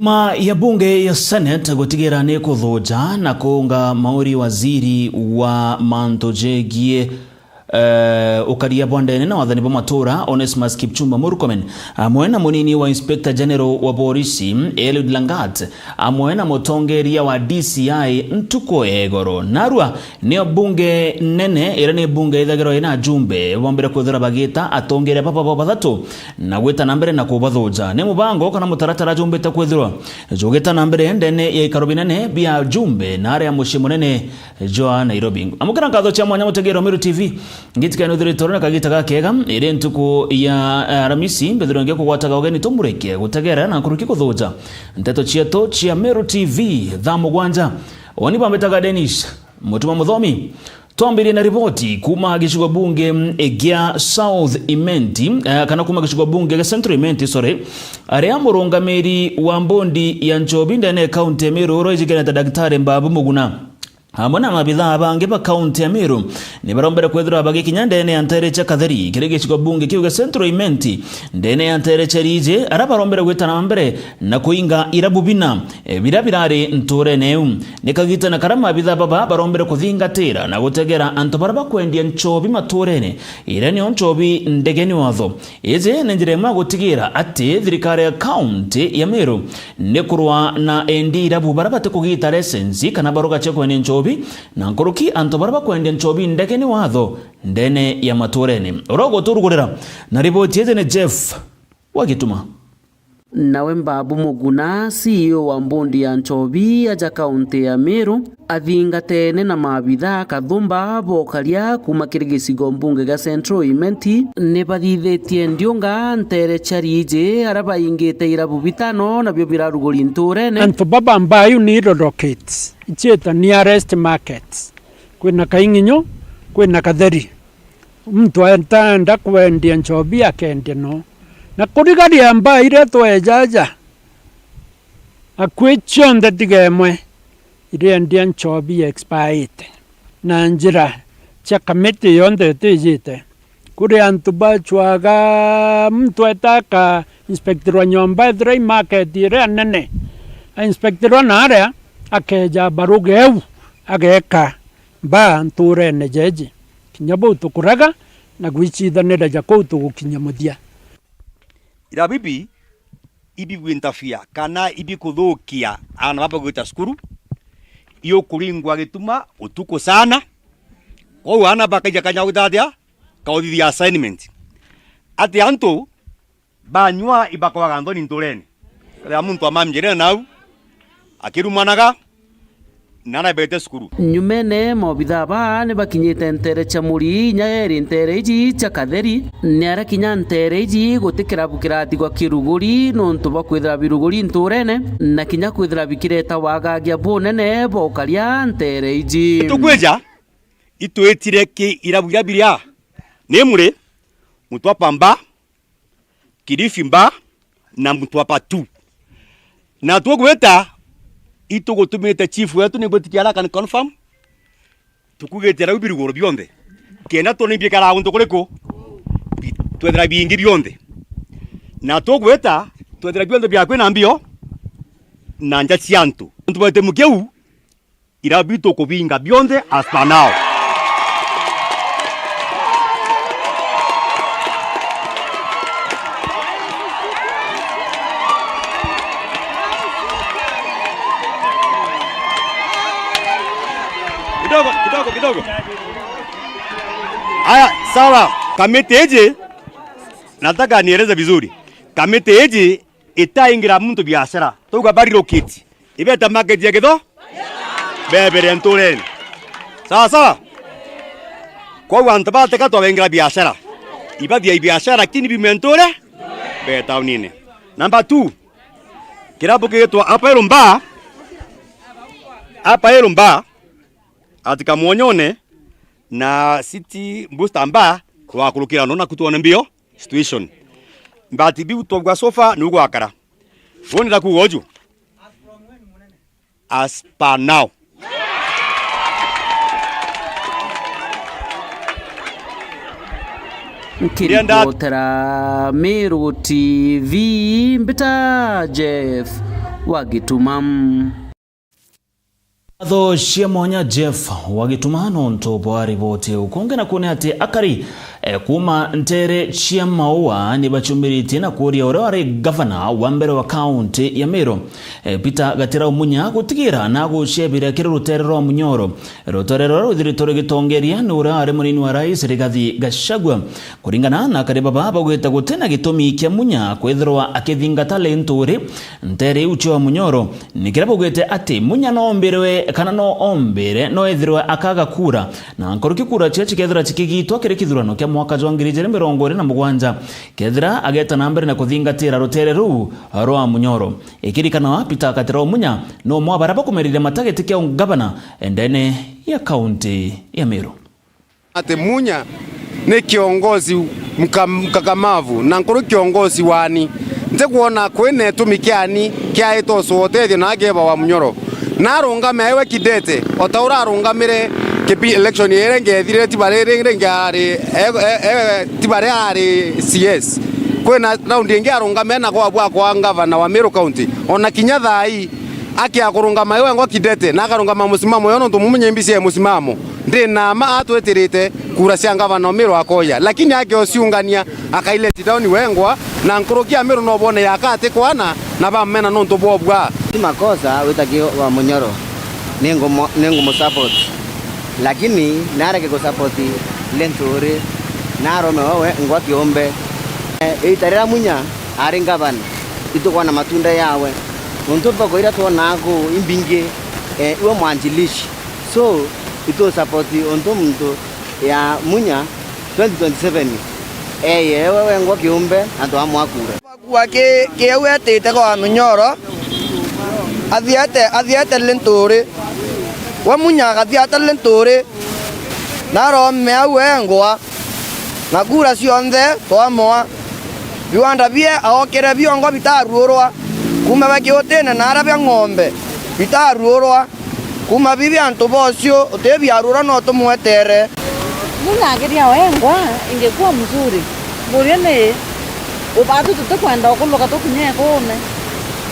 Ya bunge ya Senate gutigira ni kuthuja na kuunga mauri waziri wa mantojegie ukaria bwandene na wathani matura Onesmus Kipchumba Murkomen amwena munini wa Inspector General wa Borisi Eliud Langat amwena mutongeria wa DCI Ntuko Egoro narua ni bunge nene ira ni bunge ithagiro ina jumbe bombere kuthura bagita atongere papa bathatu na gwita nambere na kubathuja ni mubango kana mutaratara jumbe ta kwithirwa jogeta nambere ndene ya ikarobinene bia jumbe na area mushimunene Joa Nairobi amukana katho cha mwanya mutegero Meru TV ngitika no director na kagita gakega ire ntuko ya Aramisi mbethironge kugwataga ugeni tumureke gutegera na kuruki kuthuja nteto chieto chia Meru TV thamo gwanja oni bambetaga Denish mutuma muthomi twambiri na ripoti kuma gicigo bunge gia South Imenti kana kuma gicigo bunge ga Central Imenti aria murungamiri wa mbondi ya Njobi ndene county ya Meru roijigena ta Daktari Mbabu Muguna amona mabitha bange ba county ya Meru ni barombere kwethura bagikinya ndene antere cha kathari kirege chiko bunge kiuga Central Imenti ndene antere cha rije arabarombere gwitana mbere na kuinga irabubina birabirare nture neu nikagita na karama bitha baba barombere kuthingatira na gutegera antobaraba kwendia Nchobi maturene irene Nchobi ndegeni watho ize nenjirema gutigira ati thirikari ya county ya Meru nekurwa na endi irabu barabate kugita license kana baroga cheko ni Nchobi na nkuruki antobaraba kwendya Nchobi ndekeni watho ndene ya maturene orogo turugurira na ripoti yeze ne Jeff Wagituma nawe Mbabu Muguna CEO wa mbondi ya Nchobi aja kaunti ya Meru athingatene na mabitha kathumba bokaria kuma kirigicigo mbunge ga Central Imenti ne bathithetie ndiunga ntere charije araba ingite irabu bitano na byo biraruguri nturene and baba mbayu ni rockets icheta nearest markets kwina kainginyo kwina katheri mtu antanda kwendia Nchobi akende no na kurigari amba ire twejaja akwechonde tigemwe ire ndia Nchobi expired na njira cha kamiti yonde tijite kuri antu bachwaga mtu ataka inspector wa nyomba dry market ire nene inspector wa narea akeja barugeu ageka ba nture nejeji kinyabo tukuraga na gwichithanira jako tugukinyamuthia ira bibi ibi gwintafia kana ibi kuthukia ana baba gwita skuru iyo kuringwa gituma utuko sana kwa ana bakaja kanya gutathia kauthithia assignment ati antu banywa ibakwa gandoni nturene kaya muntu amamjere nau akirumanaga nana bete skuru nyumene mobitha ba ne bakinyite ntere cha muri nyaeri ntere iji cha katheri ne arakinya ntere iji gutikira bukirati gwa kiruguri nontu bakwithira biruguri nturene na kinya kwithira bikireta wagagia bunene bokaria ntere iji tukweja itwetire ki irabuya biria nemure mutwa pamba Kilifi mba na mutwa patu na twogweta ito gutumite chief wetu ni butikiara kan confirm tukugetera ubirugoro bionde kena to nimbye kara unto kureko twethera bingi bionde na togweta twethera bionde byakwe na mbio na nja chiantu ntubate mukeu irabito kubinga bionde as per now kidogo. Aya, sawa. Kamiti eje nataka nieleze vizuri. Kamiti eje itaingira mtu biashara. Toka bari rocket. Ibeta market ya kido? Bebere ntureni. Sawa. Kwa wanta ba teka to ingira biashara. Ibadi ya biashara kini bimentore? Beta unine. Number 2. Kirabu kitu Apa erumba atika muonyone na city booster mba kwa kulukira nona kutuone mbio situation mbati bi utogwa sofa nugo akara woni da kugoju as per now Kiribotera Meru TV mbita Jeff wa Gituma. Atho cia mwanya Jeff wagituma nonto bwa riboti ukonge na kuone ati akari kuma ntere cia maua ni bachumiritie na kuria ore wari governor wa mbere wa county ya Meru Peter Gatira Umunya gutigira na gucebira kiri rutere rwa Munyoro rutorero ruthiritori gitongeria ni ore wari munini wa rais Rigathi Gachagua kuringana na kariba baba gweta gutena gitumi kia Munya kwethirwa akithingata lenturi ntere ucho wa Munyoro nikirabo gwete ati Munya no mbirwe kana no ombere no ethirwe akaga kura na nkoruki kura chechi kethira chikigitwa kiri kithurano kia mwaka jwa 2027 kethira ageta nambere na kuthingatira rutere ru rwa Munyoro ikirikana wa Peter Gatira Umunya no mwabaraba kumerire matageti kia gavana endene ya county ya Meru. Ate Munya ni kiongozi mkakamavu na nkuru kiongozi wani nte kuona kwene tumikiani kia ito suotethio na ageba wa Munyoro na rungame ewe kidete otaura rungamire kepi election yere ngethire tibarere ngari tibare ari CS kwena round ingi arungame na kwa bwa kwa gavana wa Meru County ona kinyathai akia kurungama ewe ngo kidete na akarungama musimamo yono tumumenye mbisi ya musimamo ndina ma atwetirite kura cia gavana wa Meru akoya lakini ake osiungania akaileti down wengwa na nkurukia Meru no bone yakate kwana na bamena no ntobobwa makosa witaki wa Munyoro nengo support lakini nareke go support lenturi narome wewe ngwa kiombe itarira Munya ari gavana itukwa na matunda yawe ntopa koira tona ko imbinge iwe mwanjilishi so ito support onto mtu ya Munya 2027 wewe ngwa kiombe ando amwakura kwa ke wete kwa Munyoro athiate lenturi wa Munya athiate lenturi naro mewe ngwa na kura cionthe twamwa biwanda bie aokere biongo bitarurwa kuma bakiotene nara bya ng'ombe bitarurwa kuma bibi antu bocio utebiarura no tumwetere mungagiria wengwa ingekuwa mzuri muriene ubatu tutakwenda okuloka tukunye kone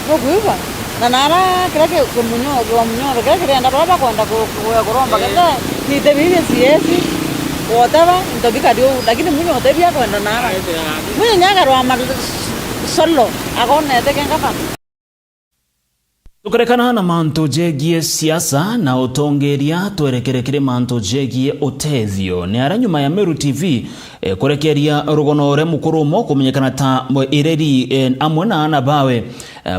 bokuiva na nara kirake Munyoro kirenda baba kwenda kuromba kende nite bibi siesi whatever ndobika dio lakini Munya hotebia kwenda nara Munya nyaga rwa solo akone tekenga tukarekana na manto jegie siasa na utongeria twerekere kire manto jegie utethio ni ara nyuma ya Meru TV kurekeria rugonore mukurumo kumenyekana ta ireri amwe na ana bawe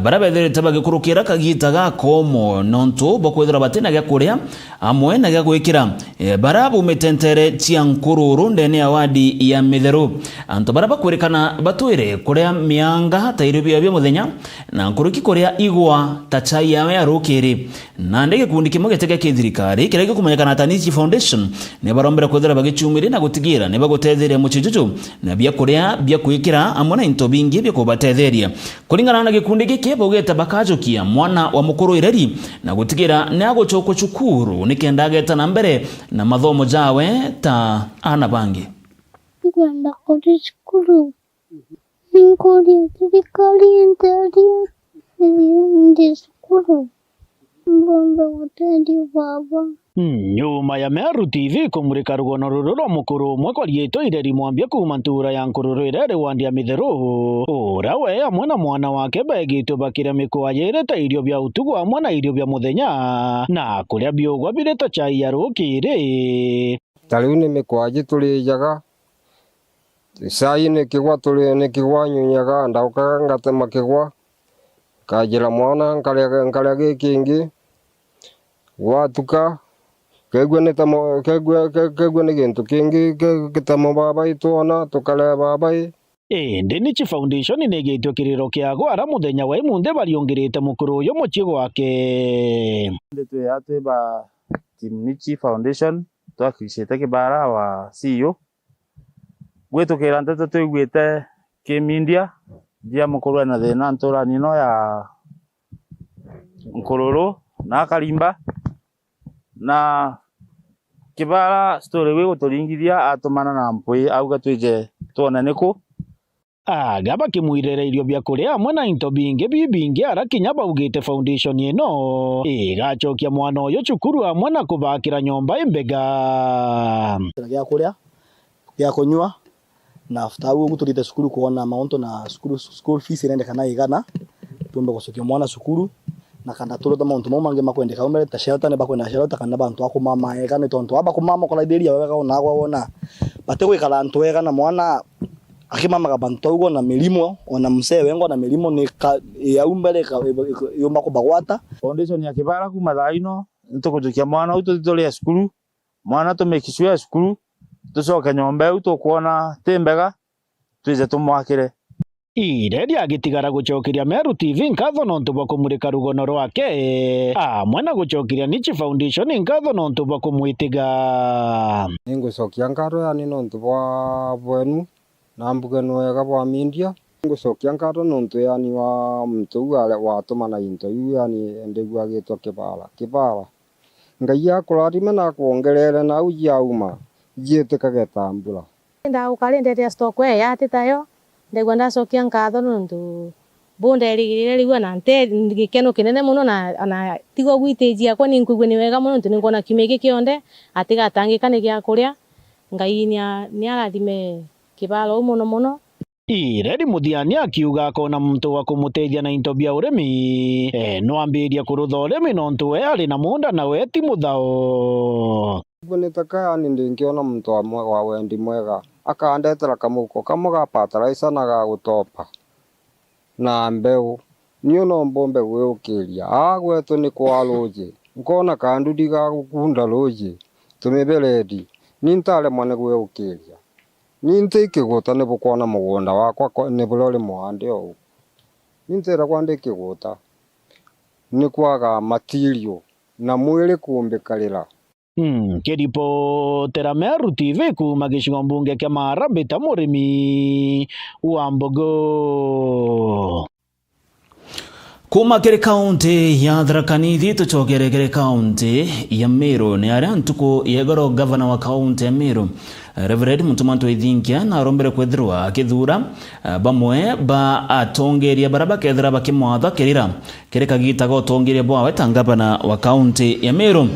barabethere tabagikurukira kagita gakomo nonto bokwethera batena gya kuria amwe na gya gwikira barabu metentere tia nkururu ndene ya wadi ya Mitheru anto baraba kurekana batwire kuria mianga tairibia bya muthenya na nkuruki kuria igwa tachai yawe arukiri na ndege kundi kimwe geteke kithirikari kirege kumenyekana ta Nichi Foundation ne barombera kwethera bagichumire na gutigira ne bagotethera muchijuju na bya kuria bya kwikira amona into bingi bya kubatetheria kuringana na gikundi giki bogeta bakajokia mwana wa mukuru ireri na gutigira ne agochoko chukuru nikenda geta na mbere na mathomo jawe ta ana bangi kwenda kuri skulu ngori serikali ndi skulu mbombe utendi baba nyuma ya Meru TV kumurika rugono ruru rwa mukuru umwe kwarieto ireri mwambia kuma ntura ya nkururu ireri wandi ya Mitheru ura we amwe na mwana wake begitwo bakire mikwa yereta irio bya utugu amwe na irio bya muthenya na kuria biogwa bireta chai ya rukiri tariu ni mikwaji tulijaga sai ni kigwa kigwa nyunyaga ndaukaga ngatema kigwa kajira mwana nkaria gikingi watuka kegwe ni gintu kingi gitamo baba itona tukale baba indi Nichi Foundation negitwo kiriro kiago ara muthenya wa imunde bariongirite mukuru uyu muchi gwake ndeto yate ba team Nichi Foundation twakishite kibara wa CEO gweto kiranda twigwite kimindia dia mukuru na thina ntura nino ya nkururu na karimba na kibara story we guturingithia atumana na mpui auga twije tuona niku agaba kimwirereirio bia kuria amwe na into bingi bibingi arakinya baugite foundation ino igachokia mwana uyu cukuru amwe na kubakira nyomba imbega gya kuria gya kunywa na after uguo turite cukuru kuona maunto na school fees irende kana igana tumbe gucokia mwana cukuru na kana turuta maunto mau mangi makwendeka umere ta shelter ne bakwenda shelter kana bantu akumama ega ni tonto aba kumama kola itheria wega ona gwona bate gwikara antu wega na mwana akimamaga bantu ugo na milimo ona msee wengo na milimo ni ya umbere yomba kubagwata foundation ya Kibara kuma thaino nitukujukia mwana utu titole cukuru mwana tumekiswe cukuru tucoke nyomba utu kuona timbega twize tumwakire iredi agitigara gucokeria Meru TV nkatho nontu bwa kumurika rugono rwake amwe na gucokeria Niche Foundation nkatho nontu bwa kumwitiga ningucokia nkatho yani nontu bwa bwenu na mbugenu wega bwa media ngucokia nkatho nontu yani wa mtu watumana into yu yani ndigua gitwa Kibara ngai akurathime na kuongerere na ujauma jiitikage tambura ndaukarinderia stock we yatitayo ndegwa ndacokia nkatho nontu bonde erigirire rigwa na nte gikeno kinene muno na tigo gwitejia kwa ninkuigwe ni wega muno ningona kimege kionde atigatangika ni gya kuria ngai ni arathime Kibara muno iredi muthiani akiuga akona muntu wa kumuteithia na into bia urimi no ambiria kurutha urimi nontu we ari na munda na we ti muthao bonetaka yani ndingiona muntu wa wendi mwega akandetera kamuko kamuga fertilizer na ga gutopa na mbeu niyo no mbombe gwiukiria agwetu ni kwa roje ngona kandu diga gukunda roje tumebeledi nintale mwane gwiukiria nintike guta ne bukona mugunda wakwa ne bulole muhande o nintera kwandike guta ni kwaga material na mwili kumbikarira kiripotera Meru TV kuma gicigo mbunge kia Marabita murimi wa Mbogo kuma kiri kaunti ya Tharaka Nithi tucokere kiri kaunti ya Meru ni aria ntuku yegoro governor wa kaunti ya Meru Reverend Mutumanto Ithinkia na arombere kwethirwa akithura bamwe ba atongeria baraba kethira bakimwatha kirira kiri kagitaga utongeria bwawe ta gavana wa kaunti ya Meru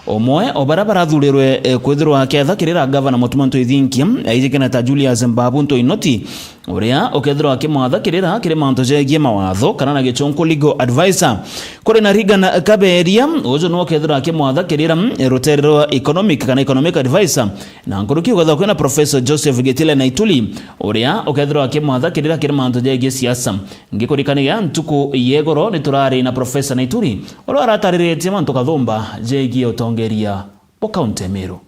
omwe obarabara thurirwe kwithirwa aketha kirira governor Mutumanto Ithinkia aijikena ta Julius Mbabunto Inoti uria ukethirwa akimwatha kirira kiri manto jegie mawatho kana na gichonko legal advisor kuri na Regan Kaberia ujo no ukethirwa akimwatha kirira roterero economic kana economic advisor na nkuruki kwetha kwena Professor Joseph Getile Naituli uria ukethirwa akimwatha kirira kiri manto jegie siasa ngikurikania ntuku yegoro ni turari na Professor Naituli uria aratariritie manto kathumba jegie utongeria po kaunti ya Meru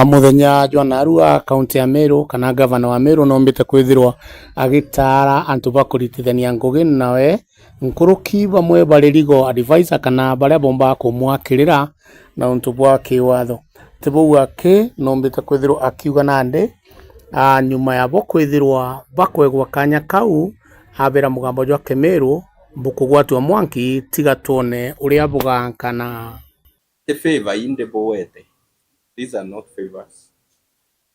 muthenya Jwanaru wa kaunti ya Meru kana governor wa Meru nombite kwithirwa agitara antu bakuritithania ngugi nawe nkuruki bamwe bari legal advisor kana baria bomba kumwakirira na untu bwa kiwatho tibu ake nombite kwithirwa akiuga nande nyuma ya bo kwithirwa bakwegwa kanya kau abera mugambo jwa Meru mbukugwatwa mwanki tiga tuone uria bugankana the favor in the boete. These are not favors.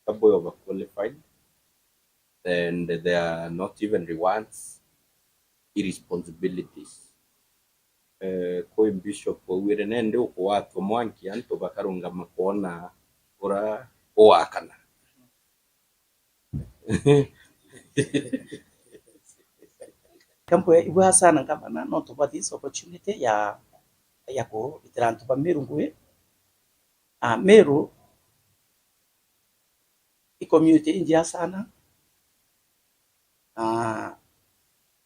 A boy overqualified, and they are not even rewards, irresponsibilities. Koim bishop wirenende watu mwanki anto bakarunga makona ora oakana. Kampo iwa sana kama na not about this opportunity ya ko itirantu pa Meru ngwe Meru i community india sana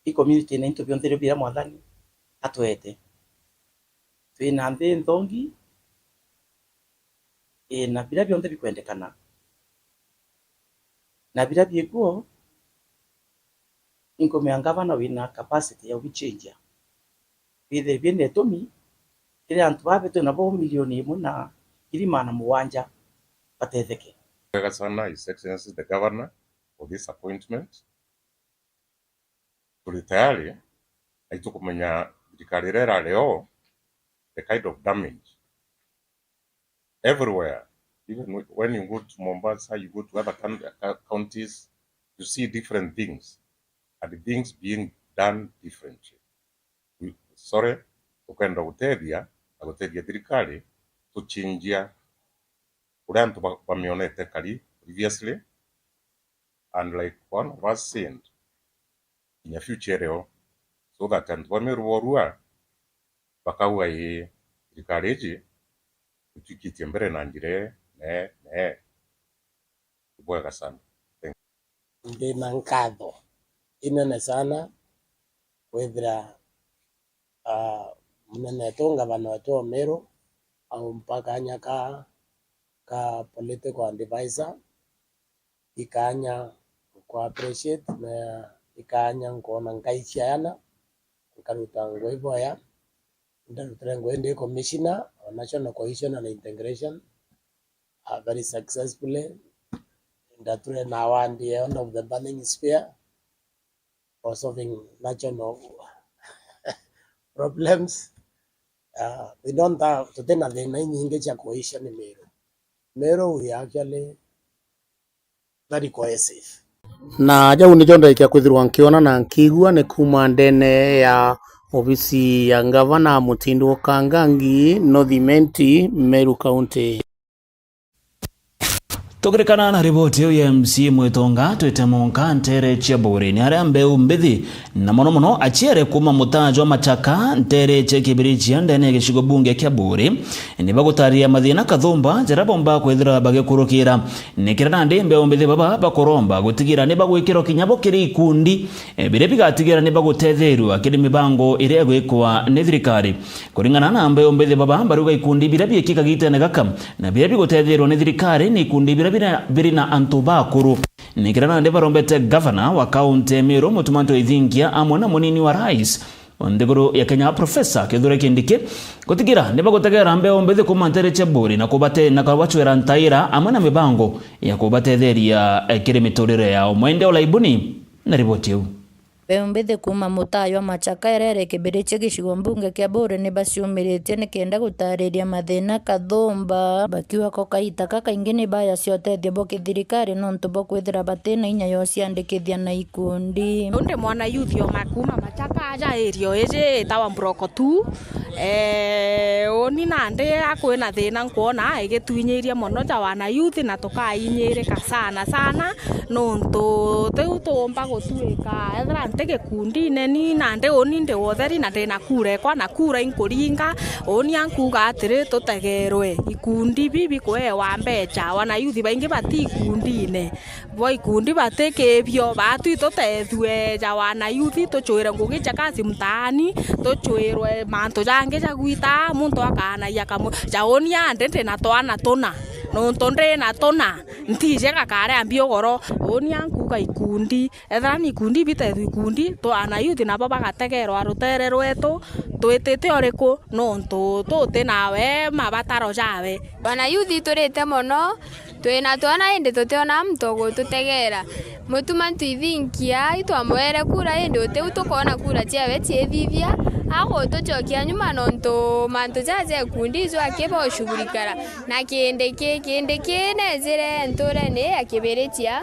i community na into biontere bira mwathani atwete twina nthi nthongi na bira bionte bikwendekana na bira biekuo inko meangavana wina capacity ya ubichenja bithe biene tomi kile antu babeto na bo milioni imwe na kirimana muwanja batetheke. Sana His Excellency the Governor for this appointment. Tuli tayari aitukumenya thirikari rera leo the kind of damage everywhere, even when you go to Mombasa, you go to other counties, you see different things and things being done differently. Sorry, ukenda gutethia thirikari tuchinjia uria antu bamionete kari previously, and like one of us said, in a future reo, so that antu bamerworua bakaua thirikari iji tukitie mbere na njire ne bwega sana. Ndina nkatho inene sana kwithira munene tu ngavana wetu wa Meru au mpaka nyaka ka political advisor ikanya ku appreciate na ikanya ngona ngaiciana nkaruta ngoivoya ndaruta ngwende commissioner on national cohesion and integration very successfully ndature na one the end of the burning spear for solving national problems. We don't have to then the nyingi cha cohesion in Meru we actually very cohesive. Na jau ni jonda ikia kwithirwa nkiona na nkigua ni kuma ndene ya ofisi ya gavana Mutindu Kangangi Northimenti Meru County. Tukirikana na ripoti ya MC Mwitonga twite monka ntere chia buri ni aria mbeu mbithi na mono achiere kuma mutajo machaka ntere che kibirichi ndene gishigo bunge kya buri ni bagutaria mathina kathumba jarabomba kwithira bagekurukira nikirana ndi mbeu mbithi baba bakoromba gutigira ni bagwikiro kinyabo kiri ikundi bire bigatigira ni bagutetheru akiri mibango ire gwikwa ni thirikari kuringana na mbeu mbithi baba baruga ikundi bire biekika gitene gaka na bire bigutetheru ni thirikari ni ikundi bire na antubakuru nikirana ndi barombete governor wa county Meru Mutumanto Ithingia amona munini wa rais ndegoro ya Kenya Professor Kithure Kindiki gutigira ni bagutegera mbeo mbithi kumantere cheburi na kubate na kabachwera ntaira amana mibango ya kubatetheria kire miturire yao mwende olaibuni na ripoti yu. Mbithi kuma mutayo machaka erere kibirichi gishigo mbunge kia bure ni basiumiritie ni kenda gutariria mathina kathumba bakiwa ko kaita kaka ingine baya ciotethia boki thirikari nontu bokwithira batina inya yo ciandikithia na ikundi unde mwana yuthio makuma machaka aja erio eje tawa mbroko tu oni nande akwina thina nkuona igitwinyiria mono ja wana youth na tukainyirika sana nontu teu tumba gutuika ethra tege kundi neni nande oni nde wotheri na ndena kure kwa na kura inkuringa oni ankuga atire tutegerwe ikundi bibi kwe wa mbecha wana yuthi baingi bati ikundine bo ikundi batekebyo batu tutethwe ja wana yuthi tuchwire ngugi chakazi mtaani tuchwirwe manto jange jagwita muntu akana yakamu jaoni ande na twana tona no tonde na tona ntije kakare ambio goro oni ankuga ikundi ethani ikundi bitethi ikundi to ana yuthi na baba gategerwa rutere rwetu twitite oriku nontu tuti nawe mabataro jawe wana yuthi turite mono twina twana indi tutiona mtogo tutegera Mutumanto Ithingia itwamwere kura indi utiu tukona kura ciawe ciethithia ago tuchokia nyuma nontu mantu jaje kundi zo akibo shughurikara na kinde nezire nture ni akibiritia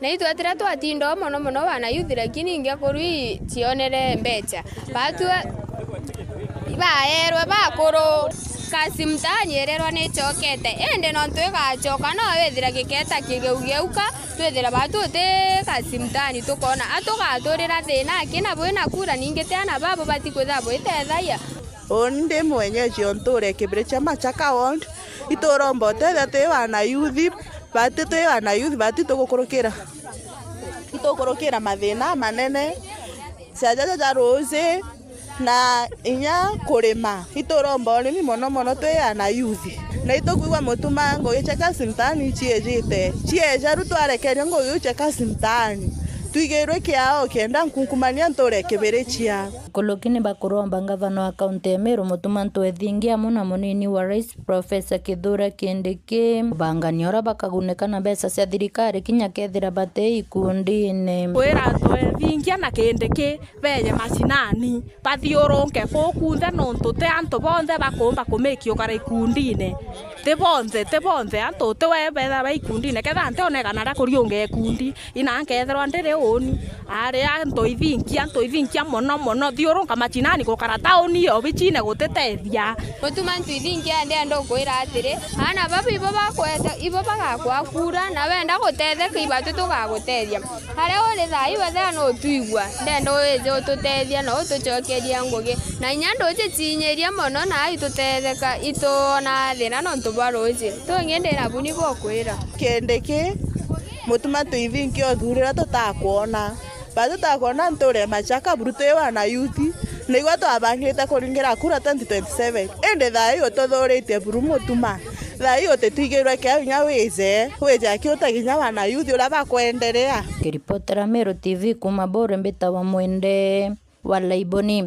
na itwatira twatindo mono wana yuthi lakini ingia kurui cionere mbecha batu baerwe bakuru kasi mtanyererwa ni chokete ende nontu igachoka no wethira giketa kigeugeuka twethira batu te kasi mtani tukona atugaturira thina kina bwina kura ningeteana babo batikwitha bwitethaya onde mwenyeji onture kibiricha machaka ward itorombo tete wana youth bati tugukurukira itukurukira mathina manene ciajaja ja rose na inya kurima itorombo urimi mono tuyana youth na itukuigwa mutumango gicheka simtani chieja rutwarekeria ngo gicheka simtani tuigirwe kiao kenda nkunkumania ntore kibirichia kolokini bakuromba gavana wa kaunti ya Meru Mutumanto Ithingia muna munini wa rais Professor Kithure Kindiki banganyora bakagunekana mbeca cia thirikari kinya kethira bate ikundine kwira Ithingia na Kindiki benye macinani bathiurunke kukunthe nontu te antu bonthe bakumba kumikio kara ikundine te bonze anto te we betha ba ikundi ne ketha ante onekana ra kuriunge kundi ina nketherwa ndire uni ari anto ithinkia mono thiurunga machinani gukara tauni yo bichine gutetethia mutuma ntwithinkia ndendo kwira atiri ana baba ibo bakwete ibo bagakwa kura na wenda gutetheka ibatu tugagutethia haria uri thai wethe no tuigwa ndendo weze ututethia no utucokeria ngugi na inyando ucicinyiria mono na itutetheka itona thina no ntubaruci tungendera buni bokwira kendeki mutuma tuithinkia othurira tutakwona batutakona nture Machaka burute wana yuthi nigwa twabangite kuringira kura 2027 ende thai ututhuritie buru mutuma thai utitwigirwe kinya wize kiutaginya wana yuthi uria bakwenderea. Kiripotera Meru TV kuma Bore mbitawa mwende wala iboni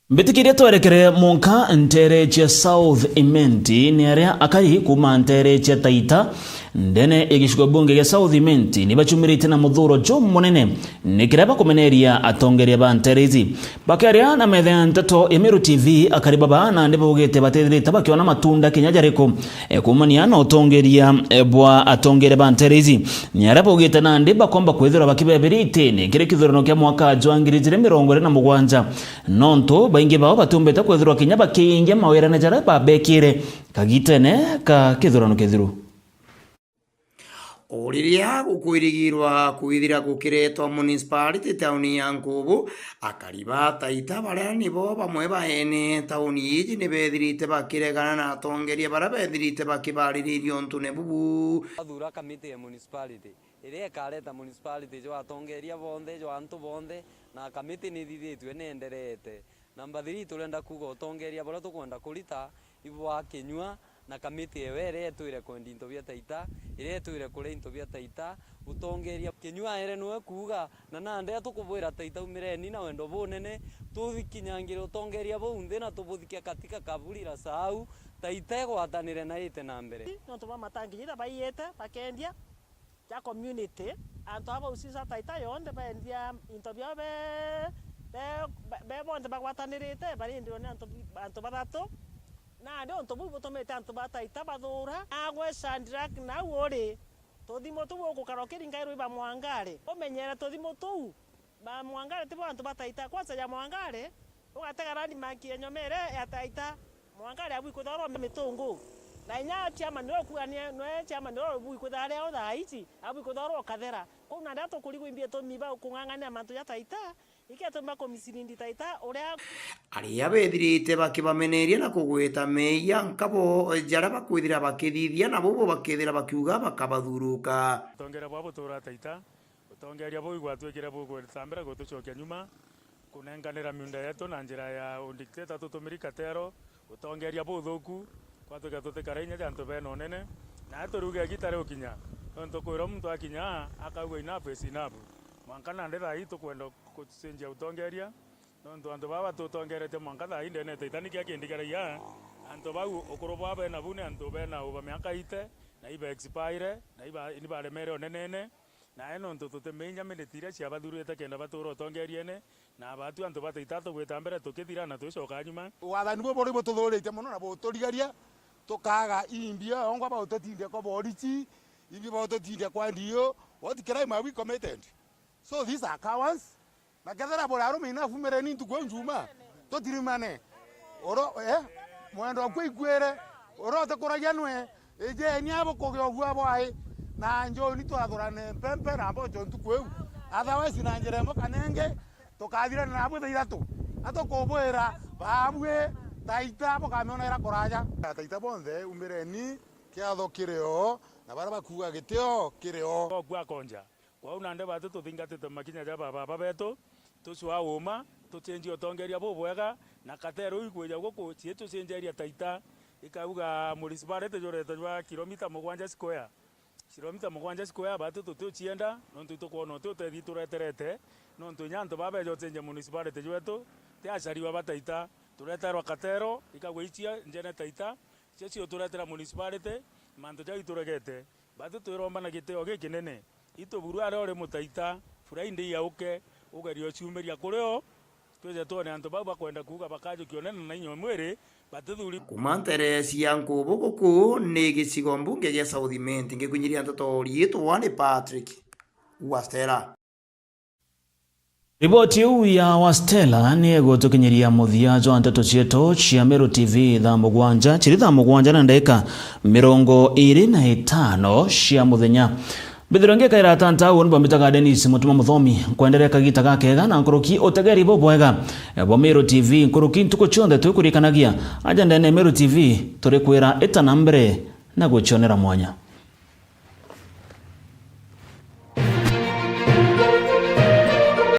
mbitikiria twerekere monka ntere cha South Imenti ni aria akari kuma ntere cha Taita ndene igishiko bunge ya South Imenti ni bachumirite na muthuro jo munene nikiraba kumeneria atongeria ba nterezi bakaria na methe ntato ya Meru TV akari baba na ndipo ugete batethirite bakiona matunda kinyajariko kumania no tongeria bwa atongere ba nterezi ni araba ugete na ndiba komba kwethira bakibebirite ni kire kithurano kya mwaka jwangirije 27 nonto baingi bao batumbeta kwethirwa kinyaba kinge mawira na jara babekire kagitene ka kithurano kithiru Oriria gukwirigirwa kwithira gukiretwa municipality tauni ya Nkubu akariba Taita baria nibo bamwe baene tauni iji ni bethirite bakiregana na atongeria baria bethirite bakibaririo ntune bubu athura kamiti ya municipality iria ikareta municipality jo atongeria bonthe jo antu bonthe na kamiti ni thithitwe ni enderete namba 3 turenda kuga utongeria baria tukwenda kurita ibwa kinyua na kamiti ewere etwire kwendi into bia Taita ire etwire kure into bia Taita utongeria kinyua ere no kuga na nande tukubwira Taita umireni na wendo bunene tuthikinyangire utongeria bo unde na tubuthikia katika kabulira sau Taita gwatanire na ite na mbere no tuma matangirira bayete bakendia ya community anto abo usisa Taita yonde bendia into bia be bonde bagwatanirite bari ndio anto barato na ndio ntobu botomete anto Taita bathura agwe Sandrak na wori tothimo tu gukarokeri ngairo iba mwangare omenyera tothimo tu ba mwangare tibo anto Taita kwanza ya mwangare ugatega rani maki enyomere ya Taita mwangare abu ikuthoro mitungu na inya chama no kuania no chama no abu ikuthare o thaiti abu ikuthoro kathera kuna ndato kurigu imbie to miba kungangania mantu ya Taita iketomba komisirindi Taita uria aria bethirite bakibameneria na kugwita meya nkabo jara bakwithira bakithithia na bobo bakithira bakiuga bakabathuruka tongera babo tura Taita utongeria bo igwatwekira bo gwetambira gutucokia nyuma kunenganira miunda yetu na njira ya undikteta tutumirika tero utongeria bo thuku kwatuka tutikara janto beno nene na turuge gitare ukinya tonto kwira muntu akinya akagwa inafu esinafu mwankana ndira hii tukwenda kucenjia utongeria nonto anto baba tutongerete mwankana inde ne Taita nikia kindikara ya anto bau okoro baba na bune anto bena uba miaka ite na iba expire na iba ni bare mere onenene na eno nto tutemenya menetira cia bathurete kenda baturo tongeriene na batu anto Taita gwetambere tukithira na twicoka nyuma wathani bo bori botuthurite muno na boturigaria tukaga imbia ongwa ba utotinde ko borichi ingi ba utotinde kwa ndio what crime are we committed so these are cowards na gathera boraro mina fumere ni ntuko njuma to tirimane oro mwendo kwa ikwere oro te kuragia nwe eje ni abo kogyo abo ai na njo ni twathurane pempe na abo jo ntuko otherwise na njeremo kanenge tukathira na abo Tairatu atokobwera babwe Taita abo kamiona era koraja Taita bonthe umireni kiatho kireo na bara bakuga gitio kireo kwa konja kwa unande batu tuthingatite makinya ja baba betu tucwa uma tucenjio tongeria bo bwega na katero igweja guku cie tucenjeria Taita ikauga municipality jorete jwa kilomita 7 square kilomita 7 square batu tucienda nontu tukuona tutethi tureterete nontu nyanto baba jo cenje municipality jwetu tiacariwa ba Taita tureterwa katero ikagwichia njene Taita cio turetera municipality manto ja ituregete batu twiromba na giteo gikinene ituburu ari ore Mutaita Friday yauke ugerio ciumeria kureo tweze tuone antu baba kwenda kuga bakajo kionena na inyo mwere kuma nteresi ya Nkubu guku ni gicigo mbunge gia South Imenti ngikunyiria ntoto riitwa ni Patrick Wastera. Riboti huu ya Wastela ni egutukinyiria muthiajo wa nteto cietu cia Meru TV thaa mugwanja chiri thaa mugwanja na ndagika 25 cia muthenya. Bithironge kaira tanta wonu bamitaga Dennis Mutuma Muthomi kwenderea kagita gakega na nkuruki otegeri bo bwega bo Meru TV nkuruki ntuko chonde tukurikanagia aja ndene Meru TV turi kwira itanambere na guchonera mwanya.